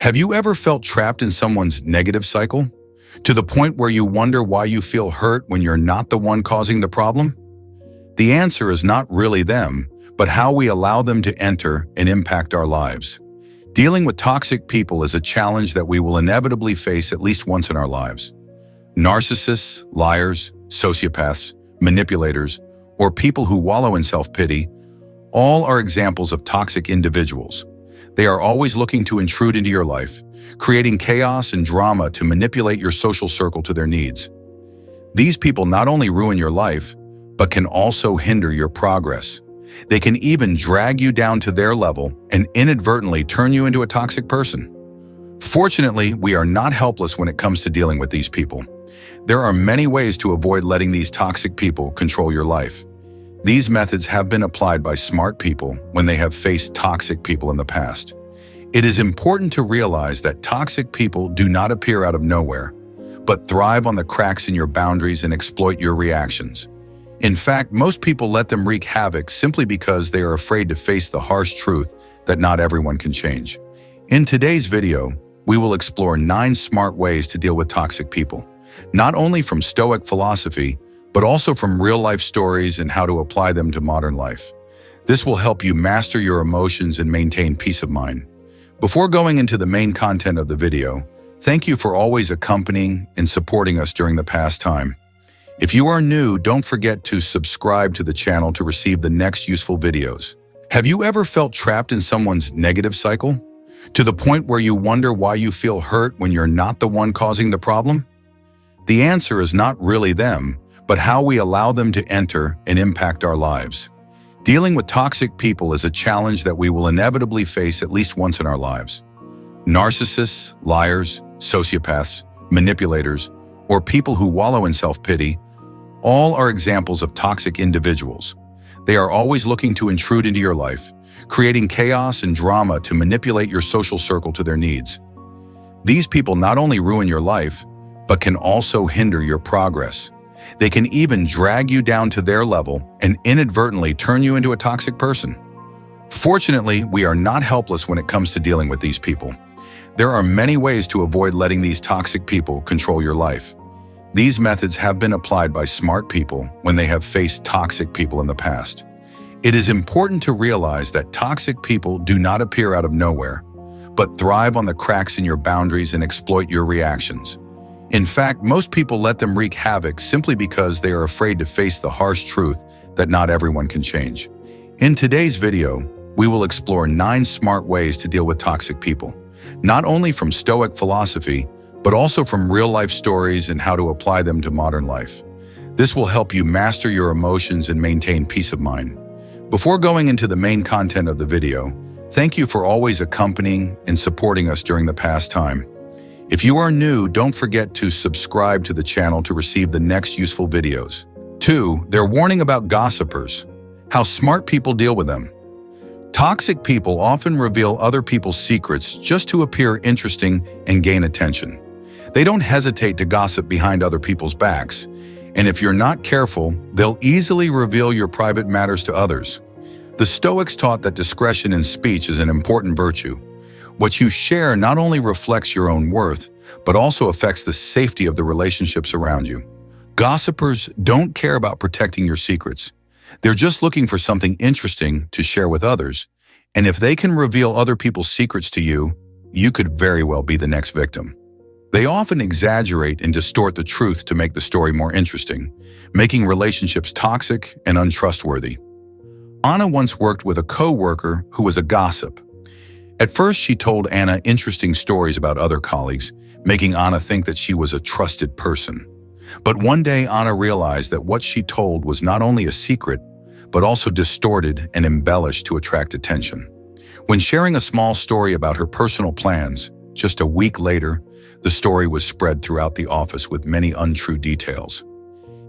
Have you ever felt trapped in someone's negative cycle? To the point where you wonder why you feel hurt when you're not the one causing the problem? The answer is not really them, but how we allow them to enter and impact our lives. Dealing with toxic people is a challenge that we will inevitably face at least once in our lives. Narcissists, liars, sociopaths, manipulators, or people who wallow in self-pity, all are examples of toxic individuals. They are always looking to intrude into your life, creating chaos and drama to manipulate your social circle to their needs. These people not only ruin your life, but can also hinder your progress. They can even drag you down to their level and inadvertently turn you into a toxic person. Fortunately, we are not helpless when it comes to dealing with these people. There are many ways to avoid letting these toxic people control your life. These methods have been applied by smart people when they have faced toxic people in the past. It is important to realize that toxic people do not appear out of nowhere, but thrive on the cracks in your boundaries and exploit your reactions. In fact, most people let them wreak havoc simply because they are afraid to face the harsh truth that not everyone can change. In today's video, we will explore 9 smart ways to deal with toxic people, not only from Stoic philosophy, but also from real-life stories and how to apply them to modern life. This will help you master your emotions and maintain peace of mind. Before going into the main content of the video, thank you for always accompanying and supporting us during the past time. If you are new, don't forget to subscribe to the channel to receive the next useful videos. Have you ever felt trapped in someone's negative cycle? To the point where you wonder why you feel hurt when you're not the one causing the problem? The answer is not really them, but how we allow them to enter and impact our lives. Dealing with toxic people is a challenge that we will inevitably face at least once in our lives. Narcissists, liars, sociopaths, manipulators, or people who wallow in self-pity, all are examples of toxic individuals. They are always looking to intrude into your life, creating chaos and drama to manipulate your social circle to their needs. These people not only ruin your life, but can also hinder your progress. They can even drag you down to their level and inadvertently turn you into a toxic person. Fortunately, we are not helpless when it comes to dealing with these people. There are many ways to avoid letting these toxic people control your life. These methods have been applied by smart people when they have faced toxic people in the past. It is important to realize that toxic people do not appear out of nowhere, but thrive on the cracks in your boundaries and exploit your reactions. In fact, most people let them wreak havoc simply because they are afraid to face the harsh truth that not everyone can change. In today's video, we will explore 9 smart ways to deal with toxic people, not only from Stoic philosophy, but also from real-life stories and how to apply them to modern life. This will help you master your emotions and maintain peace of mind. Before going into the main content of the video, thank you for always accompanying and supporting us during the past time. If you are new, don't forget to subscribe to the channel to receive the next useful videos. 2. They're warning about gossipers. How smart people deal with them. Toxic people often reveal other people's secrets just to appear interesting and gain attention. They don't hesitate to gossip behind other people's backs, and if you're not careful, they'll easily reveal your private matters to others. The Stoics taught that discretion in speech is an important virtue. What you share not only reflects your own worth, but also affects the safety of the relationships around you. Gossipers don't care about protecting your secrets. They're just looking for something interesting to share with others, and if they can reveal other people's secrets to you, you could very well be the next victim. They often exaggerate and distort the truth to make the story more interesting, making relationships toxic and untrustworthy. Anna once worked with a co-worker who was a gossip. At first, she told Anna interesting stories about other colleagues, making Anna think that she was a trusted person. But one day, Anna realized that what she told was not only a secret, but also distorted and embellished to attract attention. When sharing a small story about her personal plans, just a week later, the story was spread throughout the office with many untrue details.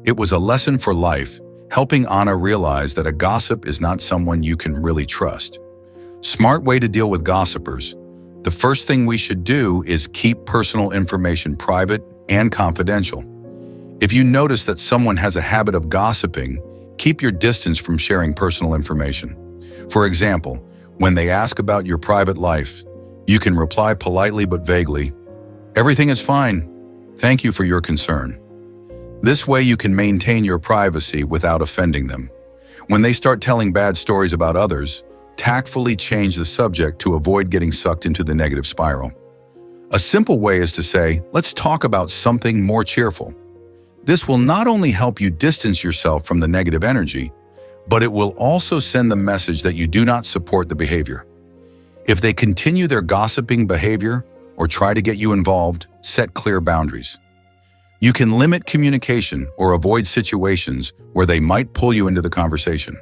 It was a lesson for life, helping Anna realize that a gossip is not someone you can really trust. Smart way to deal with gossipers. The first thing we should do is keep personal information private and confidential. If you notice that someone has a habit of gossiping, keep your distance from sharing personal information. For example, when they ask about your private life, You can reply politely but vaguely, "Everything is fine. Thank you for your concern." This way you can maintain your privacy without offending them. When they start telling bad stories about others, tactfully change the subject to avoid getting sucked into the negative spiral. A simple way is to say, "Let's talk about something more cheerful." This will not only help you distance yourself from the negative energy, but it will also send the message that you do not support the behavior. If they continue their gossiping behavior or try to get you involved, set clear boundaries. You can limit communication or avoid situations where they might pull you into the conversation.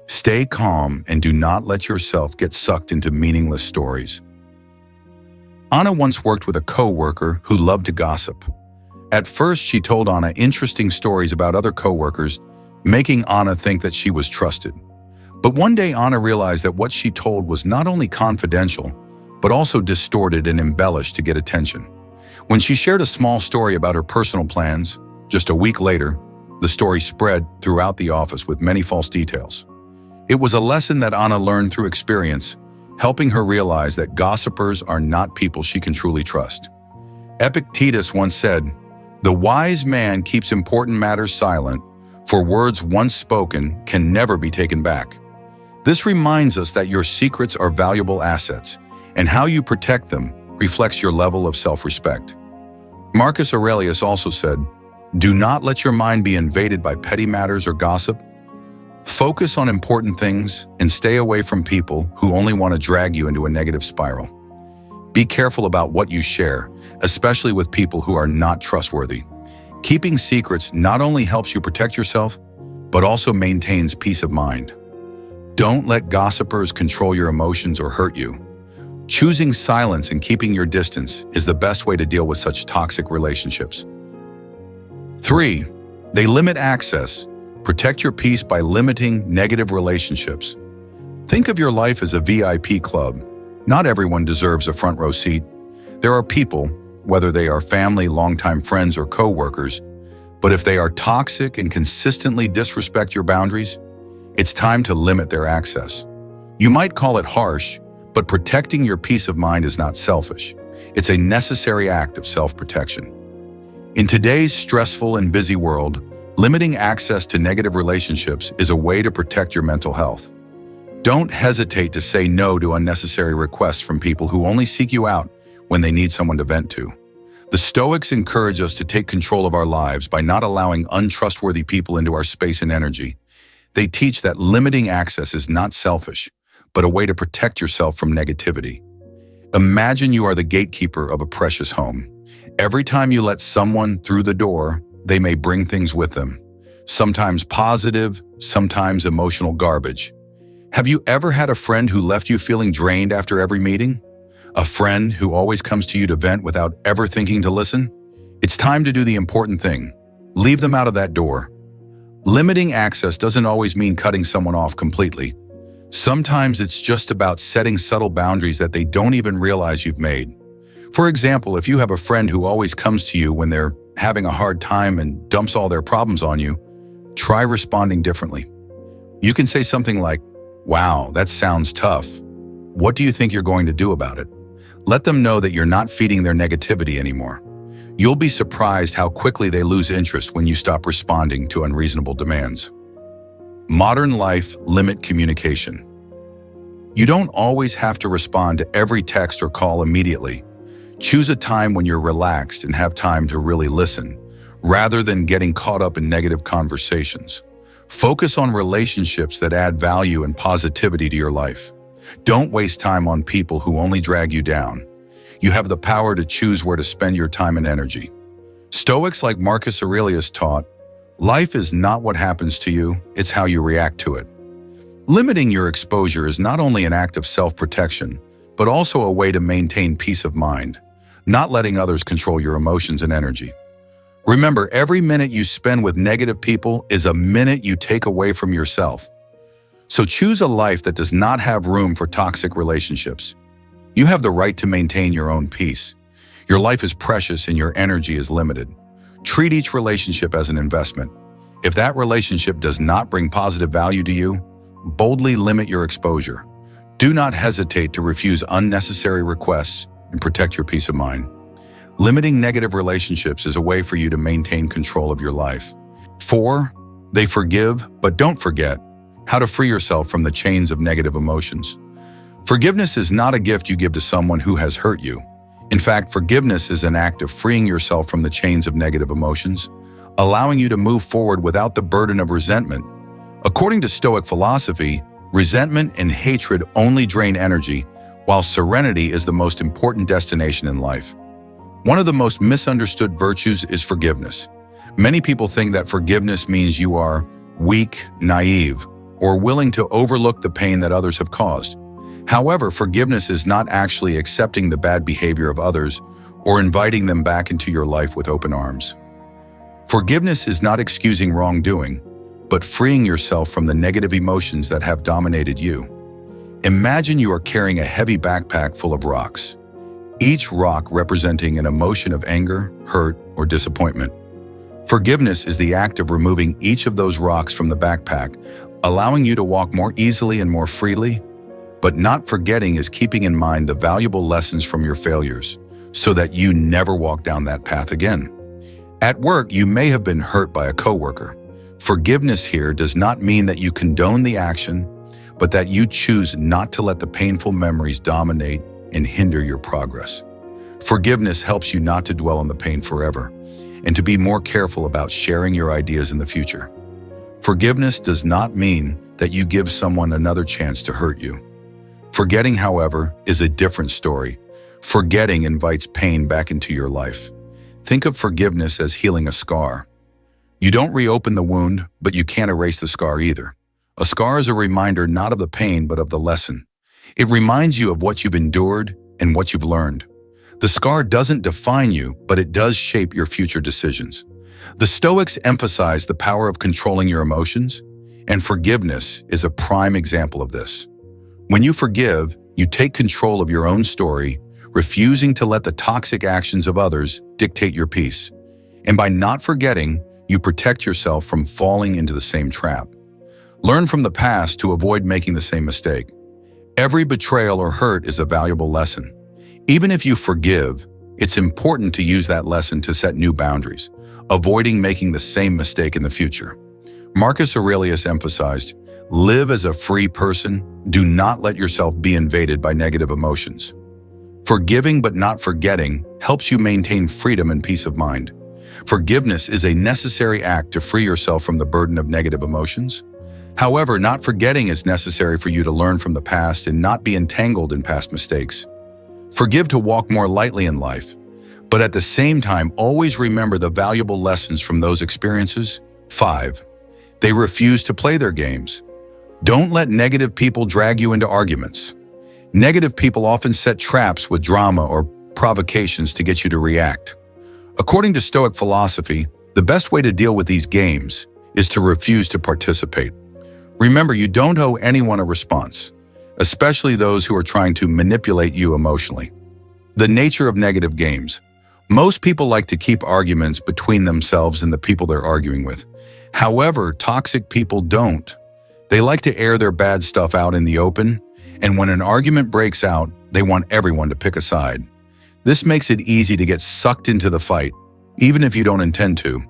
Stay calm and do not let yourself get sucked into meaningless stories. Anna once worked with a co-worker who loved to gossip. At first, she told Anna interesting stories about other co-workers, making Anna think that she was trusted. But one day, Anna realized that what she told was not only confidential, but also distorted and embellished to get attention. When she shared a small story about her personal plans, just a week later, the story spread throughout the office with many false details. It was a lesson that Anna learned through experience, helping her realize that gossipers are not people she can truly trust. Epictetus once said, "The wise man keeps important matters silent, for words once spoken can never be taken back." This reminds us that your secrets are valuable assets, and how you protect them reflects your level of self-respect. Marcus Aurelius also said, "Do not let your mind be invaded by petty matters or gossip. Focus on important things and stay away from people who only want to drag you into a negative spiral." Be careful about what you share, especially with people who are not trustworthy. Keeping secrets not only helps you protect yourself, but also maintains peace of mind. Don't let gossipers control your emotions or hurt you. Choosing silence and keeping your distance is the best way to deal with such toxic relationships. 3. They limit access. Protect your peace by limiting negative relationships. Think of your life as a VIP club. Not everyone deserves a front row seat. There are people, whether they are family, longtime friends, or co-workers, but if they are toxic and consistently disrespect your boundaries, it's time to limit their access. You might call it harsh, but protecting your peace of mind is not selfish. It's a necessary act of self-protection. In today's stressful and busy world, limiting access to negative relationships is a way to protect your mental health. Don't hesitate to say no to unnecessary requests from people who only seek you out when they need someone to vent to. The Stoics encourage us to take control of our lives by not allowing untrustworthy people into our space and energy. They teach that limiting access is not selfish, but a way to protect yourself from negativity. Imagine you are the gatekeeper of a precious home. Every time you let someone through the door, they may bring things with them. Sometimes positive, sometimes emotional garbage. Have you ever had a friend who left you feeling drained after every meeting? A friend who always comes to you to vent without ever thinking to listen? It's time to do the important thing. Leave them out of that door. Limiting access doesn't always mean cutting someone off completely. Sometimes it's just about setting subtle boundaries that they don't even realize you've made. For example, if you have a friend who always comes to you when they're having a hard time and dumps all their problems on you, try responding differently. You can say something like, "Wow, that sounds tough. What do you think you're going to do about it?" Let them know that you're not feeding their negativity anymore. You'll be surprised how quickly they lose interest when you stop responding to unreasonable demands. Modern life limit communication. You don't always have to respond to every text or call immediately. Choose a time when you're relaxed and have time to really listen, rather than getting caught up in negative conversations. Focus on relationships that add value and positivity to your life. Don't waste time on people who only drag you down. You have the power to choose where to spend your time and energy. Stoics like Marcus Aurelius taught, life is not what happens to you, it's how you react to it. Limiting your exposure is not only an act of self-protection, but also a way to maintain peace of mind, not letting others control your emotions and energy. Remember, every minute you spend with negative people is a minute you take away from yourself. So choose a life that does not have room for toxic relationships. You have the right to maintain your own peace. Your life is precious and your energy is limited. Treat each relationship as an investment. If that relationship does not bring positive value to you, boldly limit your exposure. Do not hesitate to refuse unnecessary requests and protect your peace of mind. Limiting negative relationships is a way for you to maintain control of your life. 4. They forgive, but don't forget how to free yourself from the chains of negative emotions. Forgiveness is not a gift you give to someone who has hurt you. In fact, forgiveness is an act of freeing yourself from the chains of negative emotions, allowing you to move forward without the burden of resentment. According to Stoic philosophy, resentment and hatred only drain energy, while serenity is the most important destination in life. One of the most misunderstood virtues is forgiveness. Many people think that forgiveness means you are weak, naive, or willing to overlook the pain that others have caused. However, forgiveness is not actually accepting the bad behavior of others or inviting them back into your life with open arms. Forgiveness is not excusing wrongdoing, but freeing yourself from the negative emotions that have dominated you. Imagine you are carrying a heavy backpack full of rocks, each rock representing an emotion of anger, hurt, or disappointment. Forgiveness is the act of removing each of those rocks from the backpack, allowing you to walk more easily and more freely. But not forgetting is keeping in mind the valuable lessons from your failures, so that you never walk down that path again. At work, you may have been hurt by a coworker. Forgiveness here does not mean that you condone the action, but that you choose not to let the painful memories dominate and hinder your progress. Forgiveness helps you not to dwell on the pain forever, and to be more careful about sharing your ideas in the future. Forgiveness does not mean that you give someone another chance to hurt you. Forgetting, however, is a different story. Forgetting invites pain back into your life. Think of forgiveness as healing a scar. You don't reopen the wound, but you can't erase the scar either. A scar is a reminder not of the pain, but of the lesson. It reminds you of what you've endured and what you've learned. The scar doesn't define you, but it does shape your future decisions. The Stoics emphasize the power of controlling your emotions, and forgiveness is a prime example of this. When you forgive, you take control of your own story, refusing to let the toxic actions of others dictate your peace. And by not forgetting, you protect yourself from falling into the same trap. Learn from the past to avoid making the same mistake. Every betrayal or hurt is a valuable lesson. Even if you forgive, it's important to use that lesson to set new boundaries, avoiding making the same mistake in the future. Marcus Aurelius emphasized, "Live as a free person. Do not let yourself be invaded by negative emotions." Forgiving but not forgetting helps you maintain freedom and peace of mind. Forgiveness is a necessary act to free yourself from the burden of negative emotions. However, not forgetting is necessary for you to learn from the past and not be entangled in past mistakes. Forgive to walk more lightly in life, but at the same time, always remember the valuable lessons from those experiences. 5. They refuse to play their games. Don't let negative people drag you into arguments. Negative people often set traps with drama or provocations to get you to react. According to Stoic philosophy, the best way to deal with these games is to refuse to participate. Remember, you don't owe anyone a response, especially those who are trying to manipulate you emotionally. The nature of negative games. Most people like to keep arguments between themselves and the people they're arguing with. However, toxic people don't. They like to air their bad stuff out in the open, and when an argument breaks out, they want everyone to pick a side. This makes it easy to get sucked into the fight, even if you don't intend to.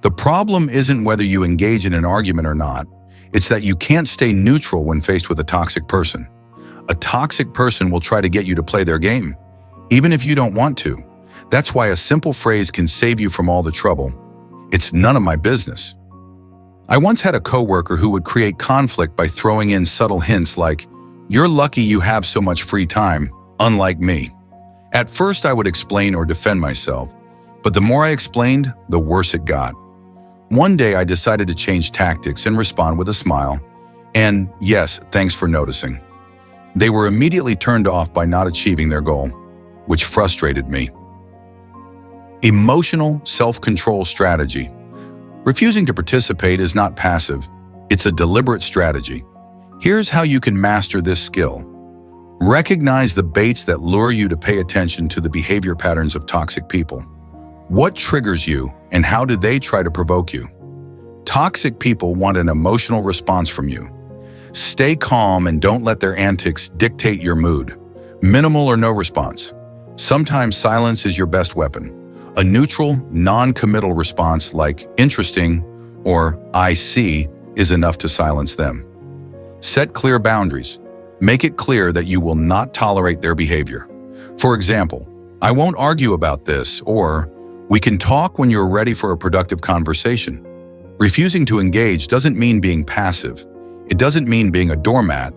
The problem isn't whether you engage in an argument or not. It's that you can't stay neutral when faced with a toxic person. A toxic person will try to get you to play their game, even if you don't want to. That's why a simple phrase can save you from all the trouble. It's none of my business. I once had a coworker who would create conflict by throwing in subtle hints like, "You're lucky you have so much free time, unlike me." At first, I would explain or defend myself, but the more I explained, the worse it got. One day, I decided to change tactics and respond with a smile, and yes, thanks for noticing. They were immediately turned off by not achieving their goal, which frustrated me. Emotional self-control strategy. Refusing to participate is not passive, it's a deliberate strategy. Here's how you can master this skill. Recognize the baits that lure you to pay attention to the behavior patterns of toxic people. What triggers you, and how do they try to provoke you? Toxic people want an emotional response from you. Stay calm and don't let their antics dictate your mood. Minimal or no response. Sometimes silence is your best weapon. A neutral, non-committal response like interesting or I see is enough to silence them. Set clear boundaries. Make it clear that you will not tolerate their behavior. For example, I won't argue about this, or we can talk when you're ready for a productive conversation. Refusing to engage doesn't mean being passive. It doesn't mean being a doormat.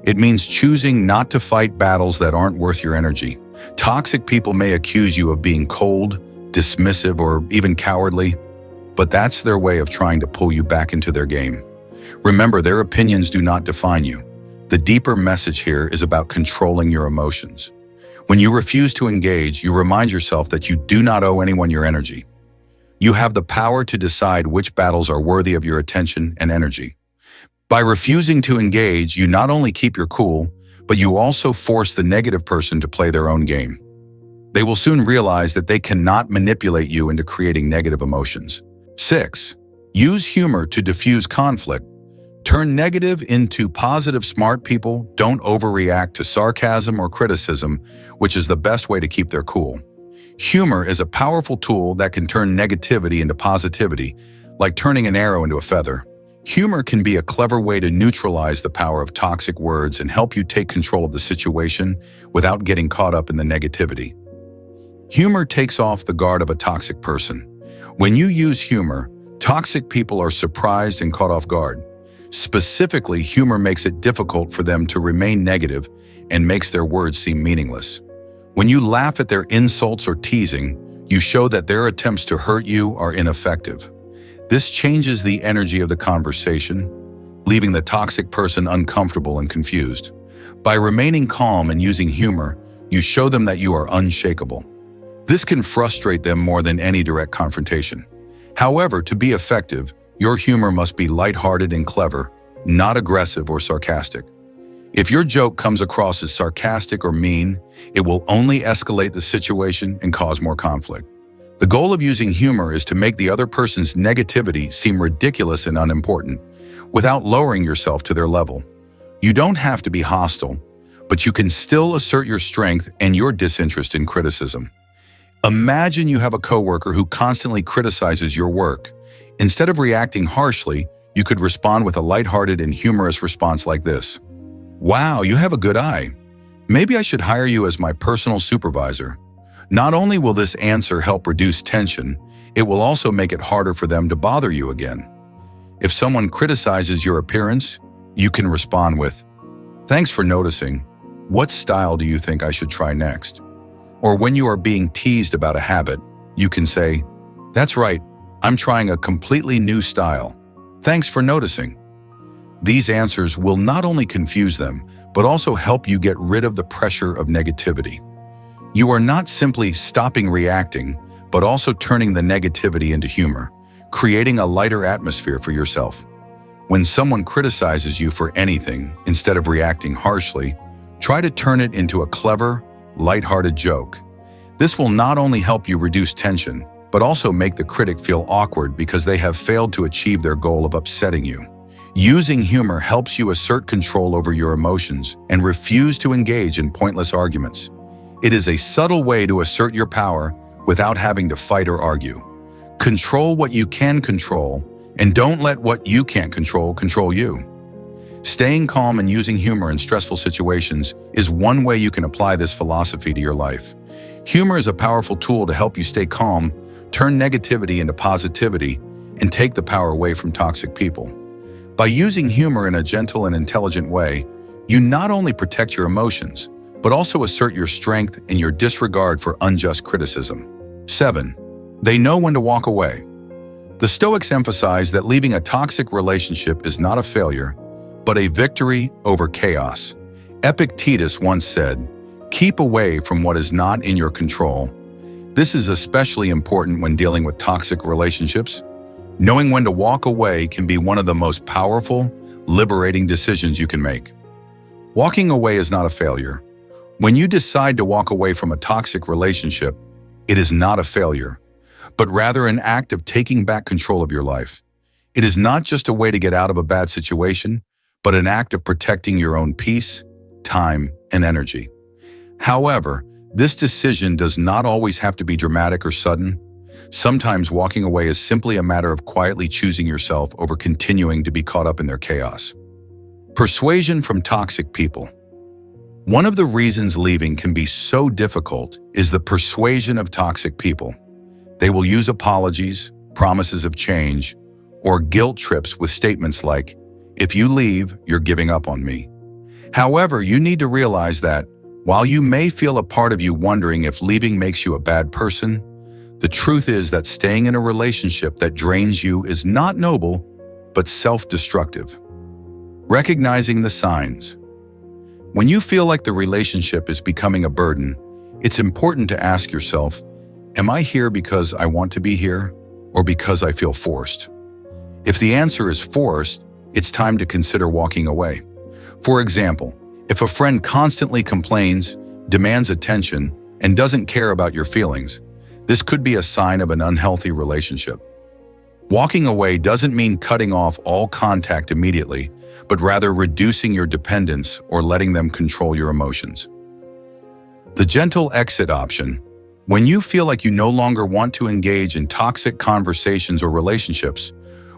It means choosing not to fight battles that aren't worth your energy. Toxic people may accuse you of being cold, dismissive, or even cowardly, but that's their way of trying to pull you back into their game. Remember, their opinions do not define you. The deeper message here is about controlling your emotions. When you refuse to engage, you remind yourself that you do not owe anyone your energy. You have the power to decide which battles are worthy of your attention and energy. By refusing to engage, you not only keep your cool, but you also force the negative person to play their own game. They will soon realize that they cannot manipulate you into creating negative emotions. 6. Use humor to diffuse conflict. Turn negative into positive. Smart people don't overreact to sarcasm or criticism, which is the best way to keep their cool. Humor is a powerful tool that can turn negativity into positivity, like turning an arrow into a feather. Humor can be a clever way to neutralize the power of toxic words and help you take control of the situation without getting caught up in the negativity. Humor takes off the guard of a toxic person. When you use humor, toxic people are surprised and caught off guard. Specifically, humor makes it difficult for them to remain negative and makes their words seem meaningless. When you laugh at their insults or teasing, you show that their attempts to hurt you are ineffective. This changes the energy of the conversation, leaving the toxic person uncomfortable and confused. By remaining calm and using humor, you show them that you are unshakable. This can frustrate them more than any direct confrontation. However, to be effective, your humor must be lighthearted and clever, not aggressive or sarcastic. If your joke comes across as sarcastic or mean, it will only escalate the situation and cause more conflict. The goal of using humor is to make the other person's negativity seem ridiculous and unimportant, without lowering yourself to their level. You don't have to be hostile, but you can still assert your strength and your disinterest in criticism. Imagine you have a coworker who constantly criticizes your work. Instead of reacting harshly, you could respond with a lighthearted and humorous response like this. Wow, you have a good eye. Maybe I should hire you as my personal supervisor. Not only will this answer help reduce tension, it will also make it harder for them to bother you again. If someone criticizes your appearance, you can respond with, "Thanks for noticing. What style do you think I should try next?" Or when you are being teased about a habit, you can say, "That's right, I'm trying a completely new style. Thanks for noticing." These answers will not only confuse them, but also help you get rid of the pressure of negativity. You are not simply stopping reacting, but also turning the negativity into humor, creating a lighter atmosphere for yourself. When someone criticizes you for anything, instead of reacting harshly, try to turn it into a clever, lighthearted joke. This will not only help you reduce tension, but also make the critic feel awkward because they have failed to achieve their goal of upsetting you. Using humor helps you assert control over your emotions and refuse to engage in pointless arguments. It is a subtle way to assert your power without having to fight or argue. Control what you can control, and don't let what you can't control you. Staying calm and using humor in stressful situations is one way you can apply this philosophy to your life. Humor is a powerful tool to help you stay calm, turn negativity into positivity, and take the power away from toxic people. By using humor in a gentle and intelligent way, you not only protect your emotions, but also assert your strength and your disregard for unjust criticism. 7. They know when to walk away. The Stoics emphasize that leaving a toxic relationship is not a failure, but a victory over chaos. Epictetus once said, "Keep away from what is not in your control." This is especially important when dealing with toxic relationships. Knowing when to walk away can be one of the most powerful, liberating decisions you can make. Walking away is not a failure. When you decide to walk away from a toxic relationship, it is not a failure, but rather an act of taking back control of your life. It is not just a way to get out of a bad situation, but an act of protecting your own peace, time, and energy. However, this decision does not always have to be dramatic or sudden. Sometimes walking away is simply a matter of quietly choosing yourself over continuing to be caught up in their chaos. Persuasion from toxic people. One of the reasons leaving can be so difficult is the persuasion of toxic people. They will use apologies, promises of change, or guilt trips with statements like, "If you leave, you're giving up on me." However, you need to realize that while you may feel a part of you wondering if leaving makes you a bad person, the truth is that staying in a relationship that drains you is not noble, but self-destructive. Recognizing the signs. When you feel like the relationship is becoming a burden, it's important to ask yourself, am I here because I want to be here, or because I feel forced? If the answer is forced, it's time to consider walking away. For example, if a friend constantly complains, demands attention, and doesn't care about your feelings, this could be a sign of an unhealthy relationship. Walking away doesn't mean cutting off all contact immediately, but rather reducing your dependence or letting them control your emotions. The gentle exit option. When you feel like you no longer want to engage in toxic conversations or relationships,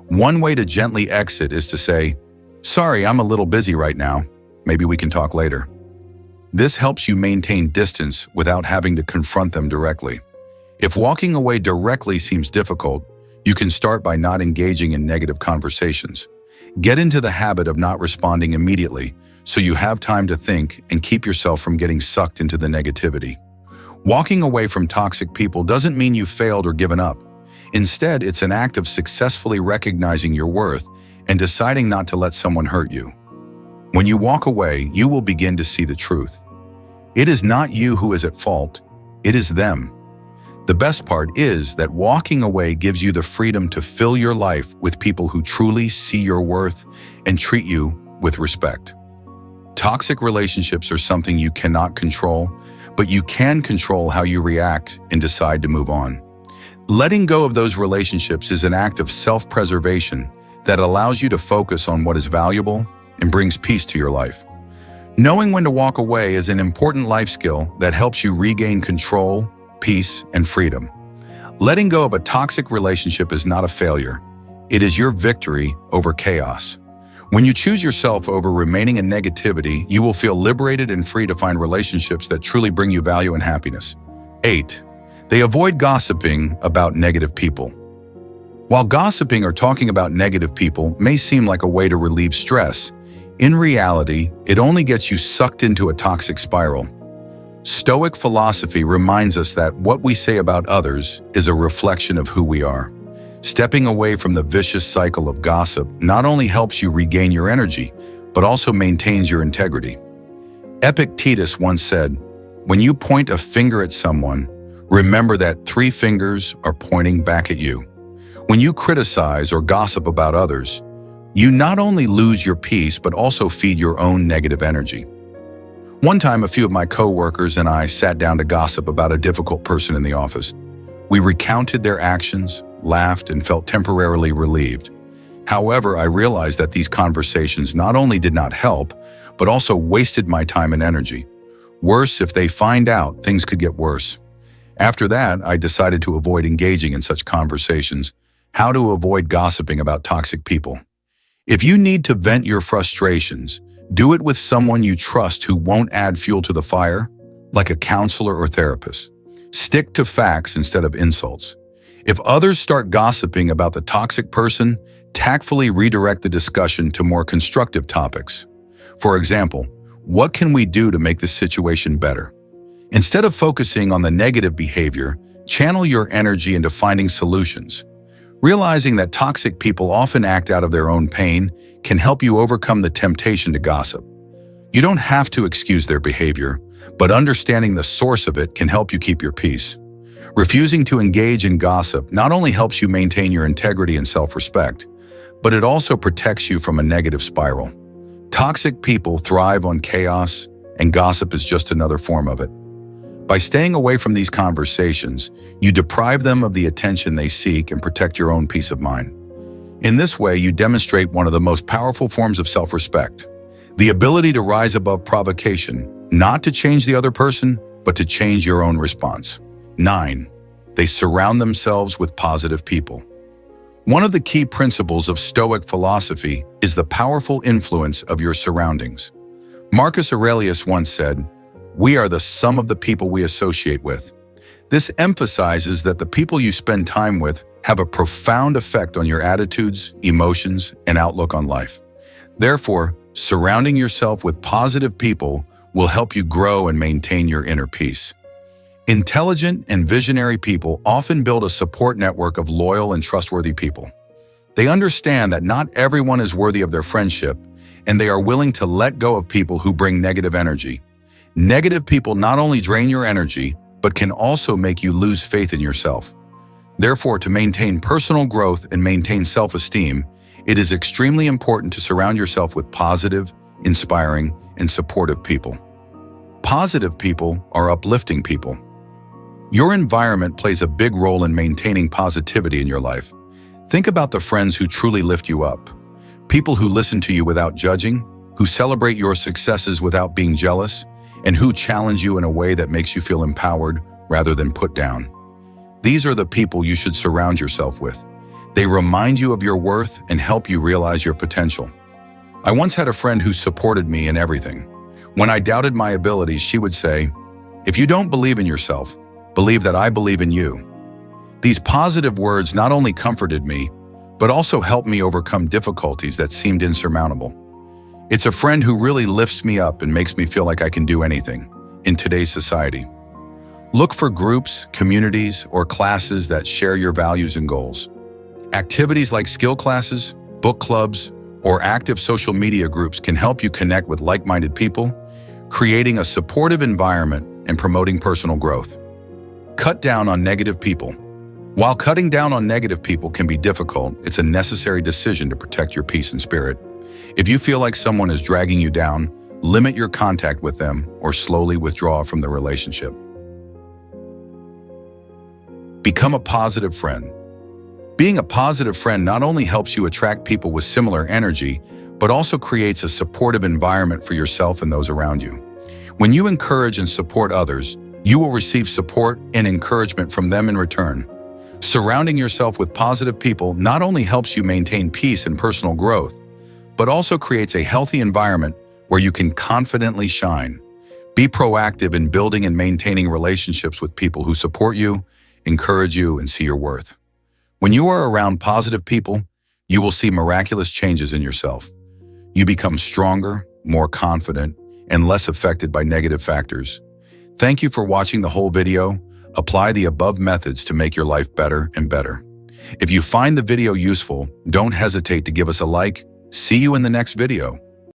one way to gently exit is to say, "Sorry, I'm a little busy right now. Maybe we can talk later." This helps you maintain distance without having to confront them directly. If walking away directly seems difficult, you can start by not engaging in negative conversations. Get into the habit of not responding immediately so you have time to think and keep yourself from getting sucked into the negativity. Walking away from toxic people doesn't mean you failed or given up. Instead, it's an act of successfully recognizing your worth and deciding not to let someone hurt you. When you walk away, you will begin to see the truth. It is not you who is at fault, it is them. The best part is that walking away gives you the freedom to fill your life with people who truly see your worth and treat you with respect. Toxic relationships are something you cannot control, but you can control how you react and decide to move on. Letting go of those relationships is an act of self-preservation that allows you to focus on what is valuable and brings peace to your life. Knowing when to walk away is an important life skill that helps you regain control, peace, and freedom. Letting go of a toxic relationship is not a failure. It is your victory over chaos. When you choose yourself over remaining in negativity, you will feel liberated and free to find relationships that truly bring you value and happiness. 8. They avoid gossiping about negative people. While gossiping or talking about negative people may seem like a way to relieve stress, in reality, it only gets you sucked into a toxic spiral. Stoic philosophy reminds us that what we say about others is a reflection of who we are. Stepping away from the vicious cycle of gossip not only helps you regain your energy, but also maintains your integrity. Epictetus once said, "When you point a finger at someone, remember that 3 fingers are pointing back at you." When you criticize or gossip about others, you not only lose your peace, but also feed your own negative energy. One time, a few of my coworkers and I sat down to gossip about a difficult person in the office. We recounted their actions, laughed, and felt temporarily relieved. However, I realized that these conversations not only did not help, but also wasted my time and energy. Worse, if they find out, things could get worse. After that, I decided to avoid engaging in such conversations. How to avoid gossiping about toxic people. If you need to vent your frustrations, do it with someone you trust who won't add fuel to the fire, like a counselor or therapist. Stick to facts instead of insults. If others start gossiping about the toxic person, tactfully redirect the discussion to more constructive topics. For example, what can we do to make this situation better? Instead of focusing on the negative behavior, channel your energy into finding solutions. Realizing that toxic people often act out of their own pain can help you overcome the temptation to gossip. You don't have to excuse their behavior, but understanding the source of it can help you keep your peace. Refusing to engage in gossip not only helps you maintain your integrity and self-respect, but it also protects you from a negative spiral. Toxic people thrive on chaos, and gossip is just another form of it. By staying away from these conversations, you deprive them of the attention they seek and protect your own peace of mind. In this way, you demonstrate one of the most powerful forms of self-respect, the ability to rise above provocation, not to change the other person, but to change your own response. 9. They surround themselves with positive people. One of the key principles of Stoic philosophy is the powerful influence of your surroundings. Marcus Aurelius once said, "We are the sum of the people we associate with." This emphasizes that the people you spend time with have a profound effect on your attitudes, emotions, and outlook on life. Therefore, surrounding yourself with positive people will help you grow and maintain your inner peace. Intelligent and visionary people often build a support network of loyal and trustworthy people. They understand that not everyone is worthy of their friendship, and they are willing to let go of people who bring negative energy. Negative people not only drain your energy, but can also make you lose faith in yourself. Therefore, to maintain personal growth and maintain self-esteem, it is extremely important to surround yourself with positive, inspiring, and supportive people. Positive people are uplifting people. Your environment plays a big role in maintaining positivity in your life. Think about the friends who truly lift you up. People who listen to you without judging, who celebrate your successes without being jealous, and who challenge you in a way that makes you feel empowered rather than put down. These are the people you should surround yourself with. They remind you of your worth and help you realize your potential. I once had a friend who supported me in everything. When I doubted my abilities, she would say, "If you don't believe in yourself, believe that I believe in you." These positive words not only comforted me, but also helped me overcome difficulties that seemed insurmountable. It's a friend who really lifts me up and makes me feel like I can do anything in today's society. Look for groups, communities, or classes that share your values and goals. Activities like skill classes, book clubs, or active social media groups can help you connect with like-minded people, creating a supportive environment and promoting personal growth. Cut down on negative people. While cutting down on negative people can be difficult, it's a necessary decision to protect your peace and spirit. If you feel like someone is dragging you down, limit your contact with them or slowly withdraw from the relationship. Become a positive friend. Being a positive friend not only helps you attract people with similar energy, but also creates a supportive environment for yourself and those around you. When you encourage and support others, you will receive support and encouragement from them in return. Surrounding yourself with positive people not only helps you maintain peace and personal growth, but also creates a healthy environment where you can confidently shine. Be proactive in building and maintaining relationships with people who support you, encourage you, and see your worth. When you are around positive people, you will see miraculous changes in yourself. You become stronger, more confident, and less affected by negative factors. Thank you for watching the whole video. Apply the above methods to make your life better and better. If you find the video useful, don't hesitate to give us a like. See you in the next video.